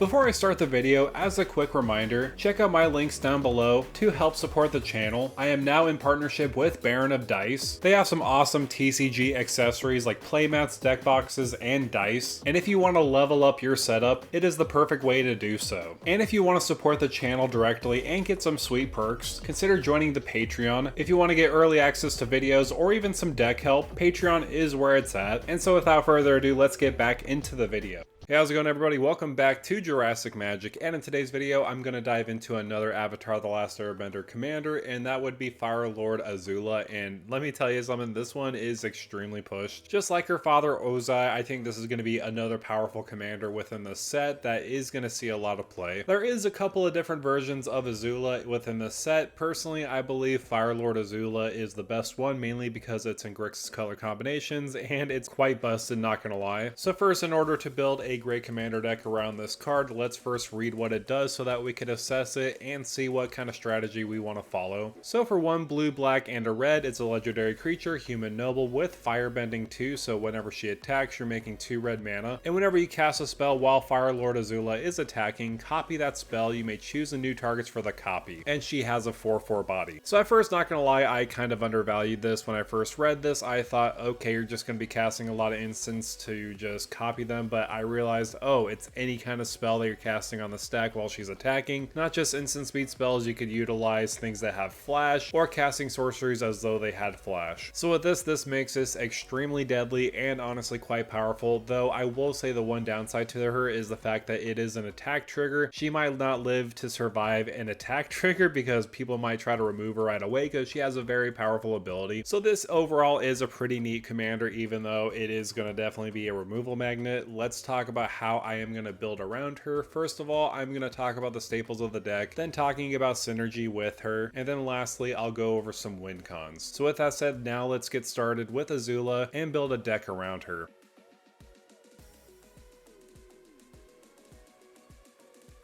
Before I start the video, as a quick reminder, check out my links down below to help support the channel. I am now in partnership with Baron of Dice. They have some awesome TCG accessories like playmats, deck boxes, and dice. And if you want to level up your setup, it is the perfect way to do so. And if you want to support the channel directly and get some sweet perks, consider joining the Patreon. If you want to get early access to videos or even some deck help, Patreon is where it's at. And so without further ado, let's get back into the video. Hey, how's it going, everybody? Welcome back to Jurassic Magic, and in today's video I'm going to dive into another Avatar The Last Airbender commander, and that would be Fire Lord Azula. And let me tell you something, this one is extremely pushed. Just like her father Ozai, I think this is going to be another powerful commander within the set that is going to see a lot of play. There is a couple of different versions of Azula within the set. Personally, I believe Fire Lord Azula is the best one, mainly because it's in Grixis color combinations, and it's quite busted, not gonna lie. So first, in order to build a great commander deck around this card, let's first read what it does so that we can assess it and see what kind of strategy we want to follow. So for one blue, black, and a red, it's a legendary creature, human noble, with firebending 2, so whenever she attacks, you're making 2 red mana. And whenever you cast a spell while Fire Lord Azula is attacking, copy that spell. You may choose the new targets for the copy, and she has a 4/4 body. So at first, not gonna lie, I kind of undervalued this. When I first read this, I thought, okay, you're just gonna be casting a lot of instants to just copy them, but I realized, oh, it's any kind of spell that you're casting on the stack while she's attacking. Not just instant speed spells, you could utilize things that have flash or casting sorceries as though they had flash. So with this makes this extremely deadly and honestly quite powerful, though I will say the one downside to her is the fact that it is an attack trigger. She might not live to survive an attack trigger because people might try to remove her right away because she has a very powerful ability. So this overall is a pretty neat commander, even though it is going to definitely be a removal magnet. Let's talk about how I am going to build around her. First of all, I'm going to talk about the staples of the deck, then talking about synergy with her, and then lastly, I'll go over some win cons. So with that said, now let's get started with Azula and build a deck around her.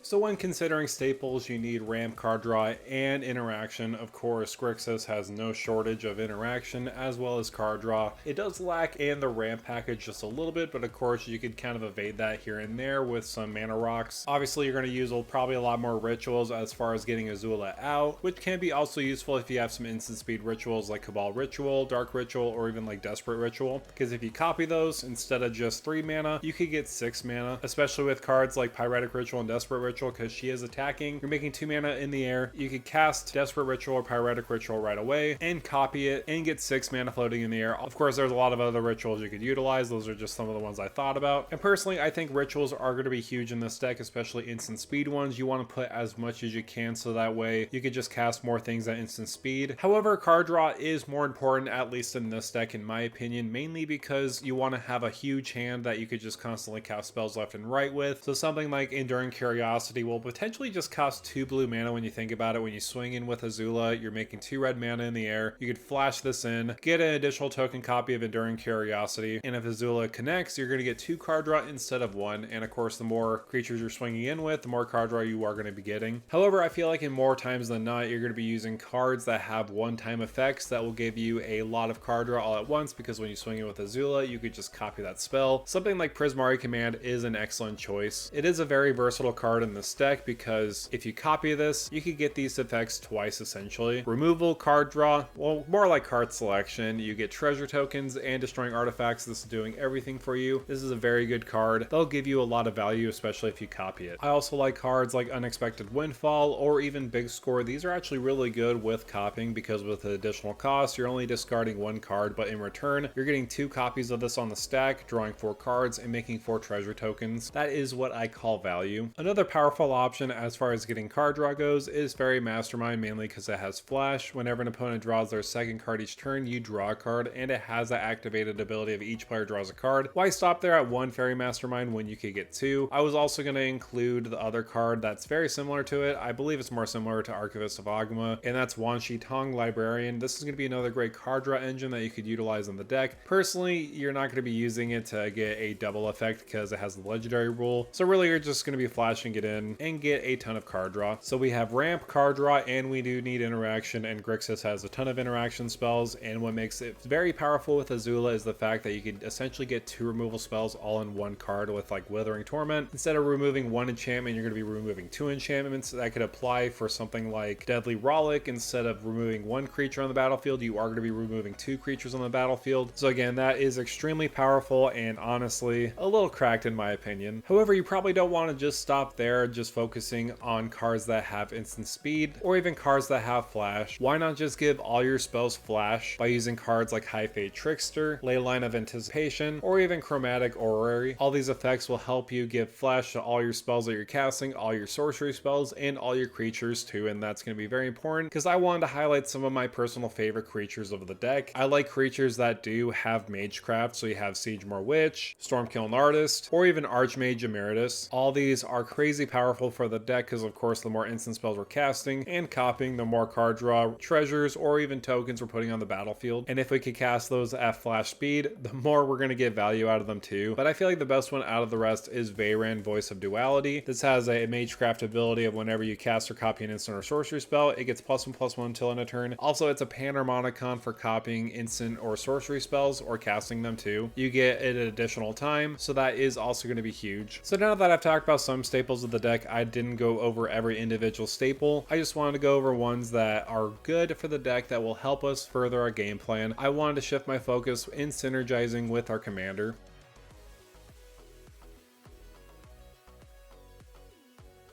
So when considering staples, you need ramp, card draw, and interaction. Of course, Grixis has no shortage of interaction as well as card draw. It does lack in the ramp package just a little bit, but of course you could kind of evade that here and there with some mana rocks. Obviously, you're going to use probably a lot more rituals as far as getting Azula out, which can be also useful if you have some instant speed rituals like Cabal Ritual, Dark Ritual, or even like Desperate Ritual. Because if you copy those, instead of just 3 mana, you could get 6 mana, especially with cards like Pyretic Ritual and Desperate Ritual. Because she is attacking, you're making 2 mana in the air. You could cast Desperate Ritual or Pyretic Ritual right away and copy it and get 6 mana floating in the air. Of course, there's a lot of other rituals you could utilize. Those are just some of the ones I thought about. And personally, I think rituals are going to be huge in this deck, especially instant speed ones. You want to put as much as you can so that way you could just cast more things at instant speed. However, card draw is more important, at least in this deck, in my opinion, mainly because you want to have a huge hand that you could just constantly cast spells left and right with. So something like Enduring Curiosity will potentially just cost 2 blue mana when you think about it. When you swing in with Azula, you're making 2 red mana in the air. You could flash this in, get an additional token copy of Enduring Curiosity, and if Azula connects, you're going to get 2 card draw instead of 1. And of course, the more creatures you're swinging in with, the more card draw you are going to be getting. However, I feel like in more times than not, you're going to be using cards that have one-time effects that will give you a lot of card draw all at once, because when you swing in with Azula, you could just copy that spell. Something like Prismari Command is an excellent choice. It is a very versatile card in this deck because if you copy this, you could get these effects twice essentially. Removal, card draw, well, more like card selection. You get treasure tokens and destroying artifacts. This is doing everything for you. This is a very good card. They'll give you a lot of value, especially if you copy it. I also like cards like Unexpected Windfall or even Big Score. These are actually really good with copying because with the additional cost, you're only discarding 1 card, but in return, you're getting 2 copies of this on the stack, drawing 4 cards and making 4 treasure tokens. That is what I call value. Another powerful option as far as getting card draw goes is Fairy Mastermind, mainly because it has flash. Whenever an opponent draws their second card each turn, you draw a card, and it has the activated ability of each player draws a card. Why stop there at 1 Fairy Mastermind when you could get 2? I was also going to include the other card that's very similar to it. I believe it's more similar to Archivist of Agama, and that's Wan Shi Tong Librarian. This is going to be another great card draw engine that you could utilize in the deck. Personally, you're not going to be using it to get a double effect because it has the legendary rule. So really, you're just going to be flashing it in in and get a ton of card draw. So we have ramp, card draw, and we do need interaction, and Grixis has a ton of interaction spells, and what makes it very powerful with Azula is the fact that you can essentially get 2 removal spells all in one card with like Withering Torment. Instead of removing 1 enchantment, you're going to be removing 2 enchantments. That could apply for something like Deadly Rollick. Instead of removing 1 creature on the battlefield, you are going to be removing 2 creatures on the battlefield. So again, that is extremely powerful and honestly a little cracked in my opinion. However, you probably don't want to just stop there, just focusing on cards that have instant speed or even cards that have flash. Why not just give all your spells flash by using cards like High Fate Trickster, Leyline of Anticipation, or even Chromatic Orrery? All these effects will help you give flash to all your spells that you're casting, all your sorcery spells, and all your creatures too, and that's going to be very important because I wanted to highlight some of my personal favorite creatures of the deck. I like creatures that do have Magecraft, so you have Siegemore Witch, Stormkiln Artist, or even Archmage Emeritus. All these are crazy powerful for the deck because of course the more instant spells we're casting and copying, the more card draw, treasures, or even tokens we're putting on the battlefield. And if we could cast those at flash speed, the more we're going to get value out of them too. But I feel like the best one out of the rest is Veyran, Voice of Duality. This has a Magecraft ability of whenever you cast or copy an instant or sorcery spell, it gets +1/+1 until end of turn. Also, it's a Panharmonicon for copying instant or sorcery spells or casting them too. You get it an additional time, so that is also going to be huge. So now that I've talked about some staples of the deck, I didn't go over every individual staple. I just wanted to go over ones that are good for the deck that will help us further our game plan. I wanted to shift my focus in synergizing with our commander.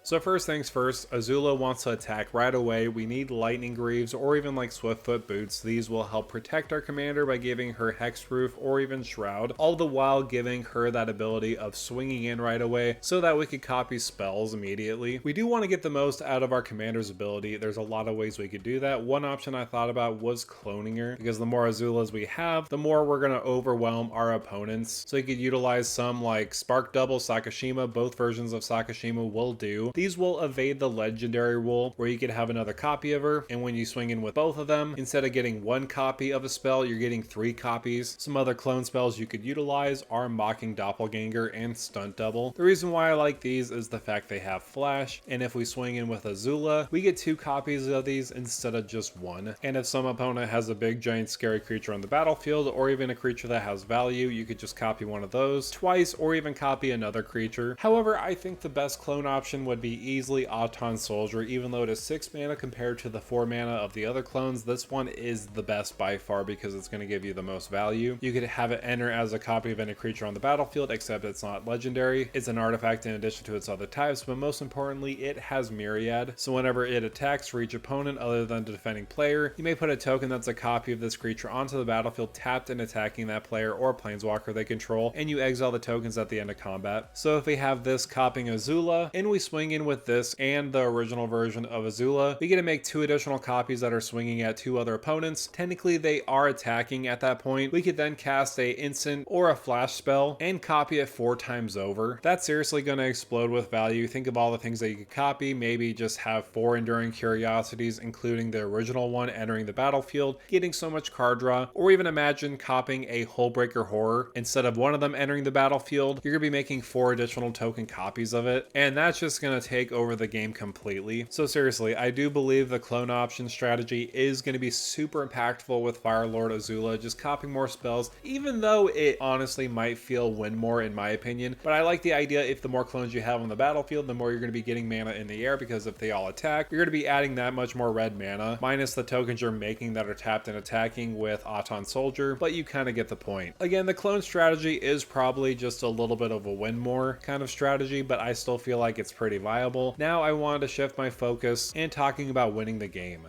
So first things first, Azula wants to attack right away. We need Lightning Greaves or even like Swiftfoot Boots. These will help protect our commander by giving her Hexproof or even Shroud, all the while giving her that ability of swinging in right away so that we could copy spells immediately. We do want to get the most out of our commander's ability. There's a lot of ways we could do that. One option I thought about was cloning her, because the more Azulas we have, the more we're going to overwhelm our opponents. So you could utilize some like Spark Double Sakashima. Both versions of Sakashima will do. These will evade the legendary rule where you could have another copy of her, and when you swing in with both of them, instead of getting 1 copy of a spell, you're getting 3 copies. Some other clone spells you could utilize are Mocking Doppelganger and Stunt Double. The reason why I like these is the fact they have flash, and if we swing in with Azula, we get 2 copies of these instead of just 1. And if some opponent has a big giant scary creature on the battlefield, or even a creature that has value, you could just copy one of those twice or even copy another creature. However, I think the best clone option would be easily Auton Soldier. Even though it is 6 mana compared to the 4 mana of the other clones, this one is the best by far because it's going to give you the most value. You could have it enter as a copy of any creature on the battlefield, except it's not legendary. It's an artifact in addition to its other types, but most importantly, it has Myriad. So whenever it attacks for each opponent other than the defending player, you may put a token that's a copy of this creature onto the battlefield tapped and attacking that player or planeswalker they control, and you exile the tokens at the end of combat. So if we have this copying Azula, and we swing in with this and the original version of Azula, we get to make 2 additional copies that are swinging at 2 other opponents. Technically they are attacking at that point. We could then cast a instant or a flash spell and copy it 4 times over. That's seriously going to explode with value. Think of all the things that you could copy. Maybe just have 4 Enduring Curiosities, including the original one, entering the battlefield, getting so much card draw, or even imagine copying a Hullbreaker Horror. Instead of one of them entering the battlefield, you're going to be making 4 additional token copies of it, and that's just going to take over the game completely. So seriously, I do believe the clone option strategy is going to be super impactful with Fire Lord Azula, just copying more spells, even though it honestly might feel win more in my opinion. But I like the idea, if the more clones you have on the battlefield, the more you're going to be getting mana in the air, because if they all attack, you're going to be adding that much more red mana, minus the tokens you're making that are tapped and attacking with Auton Soldier, but you kind of get the point. Again, the clone strategy is probably just a little bit of a win more kind of strategy, but I still feel like it's pretty viable. Now I wanted to shift my focus and talking about winning the game.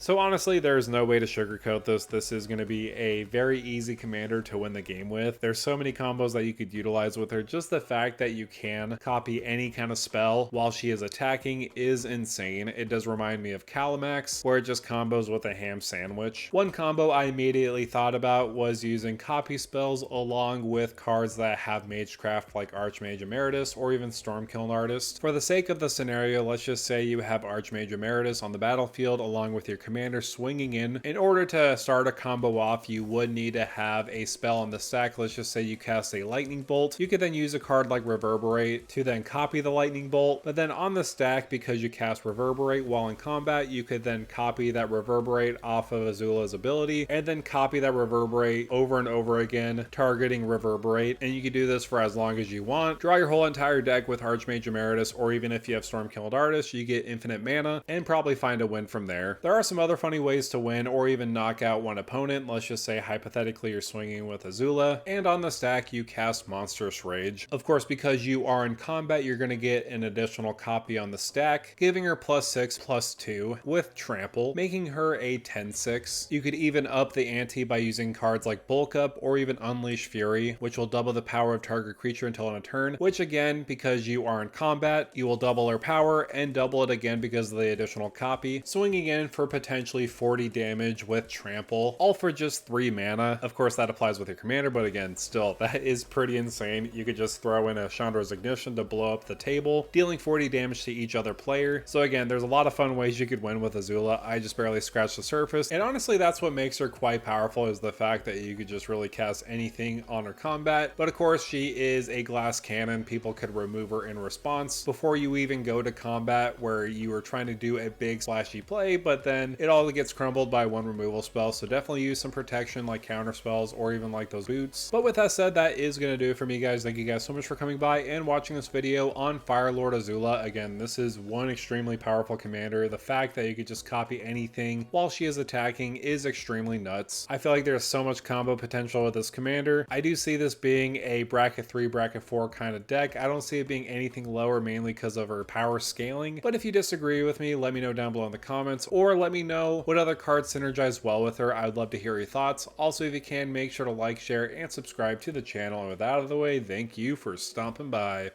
So honestly, there's no way to sugarcoat this. This is going to be a very easy commander to win the game with. There's so many combos that you could utilize with her. Just the fact that you can copy any kind of spell while she is attacking is insane. It does remind me of Calamax, where it just combos with a ham sandwich. One combo I immediately thought about was using copy spells along with cards that have Magecraft like Archmage Emeritus or even Stormkiln Artist. For the sake of the scenario, let's just say you have Archmage Emeritus on the battlefield along with your commander swinging in order to start a combo off, you would need to have a spell on the stack. Let's just say you cast a lightning bolt. You could then use a card like Reverberate to then copy the lightning bolt, but then on the stack, because you cast Reverberate while in combat, you could then copy that Reverberate off of Azula's ability and then copy that Reverberate over and over again, targeting Reverberate. And you can do this for as long as you want. Draw your whole entire deck with Archmage Emeritus, or even if you have Stormkilled Artist, you get infinite mana and probably find a win from there. There are some other funny ways to win or even knock out one opponent. Let's just say hypothetically you're swinging with Azula, and on the stack you cast Monstrous Rage. Of course, because you are in combat, you're going to get an additional copy on the stack, giving her +6/+2 with Trample, making her a 10/6. You could even up the ante by using cards like Bulk Up or even Unleash Fury, which will double the power of target creature until on a turn, which again, because you are in combat, you will double her power and double it again because of the additional copy, swinging in for potentially 40 damage with Trample, all for just 3 mana. Of course, that applies with your commander, but again, still, that is pretty insane. You could just throw in a Chandra's Ignition to blow up the table, dealing 40 damage to each other player. So again, there's a lot of fun ways you could win with Azula. I just barely scratched the surface, and honestly, that's what makes her quite powerful, is the fact that you could just really cast anything on her combat. But of course, she is a glass cannon. People could remove her in response before you even go to combat, where you are trying to do a big splashy play, but then it all gets crumbled by one removal spell. So definitely use some protection like counter spells or even like those boots. But with that said, that is going to do it for me, guys. Thank you guys so much for coming by and watching this video on Fire Lord Azula. Again, this is one extremely powerful commander. The fact that you could just copy anything while she is attacking is extremely nuts. I feel like there's so much combo potential with this commander. I do see this being a bracket 3, bracket 4 kind of deck. I don't see it being anything lower, mainly because of her power scaling. But if you disagree with me, let me know down below in the comments, or let me know what other cards synergize well with her. I would love to hear your thoughts. Also, if you can, make sure to like, share, and subscribe to the channel. And with that out of the way, thank you for stopping by.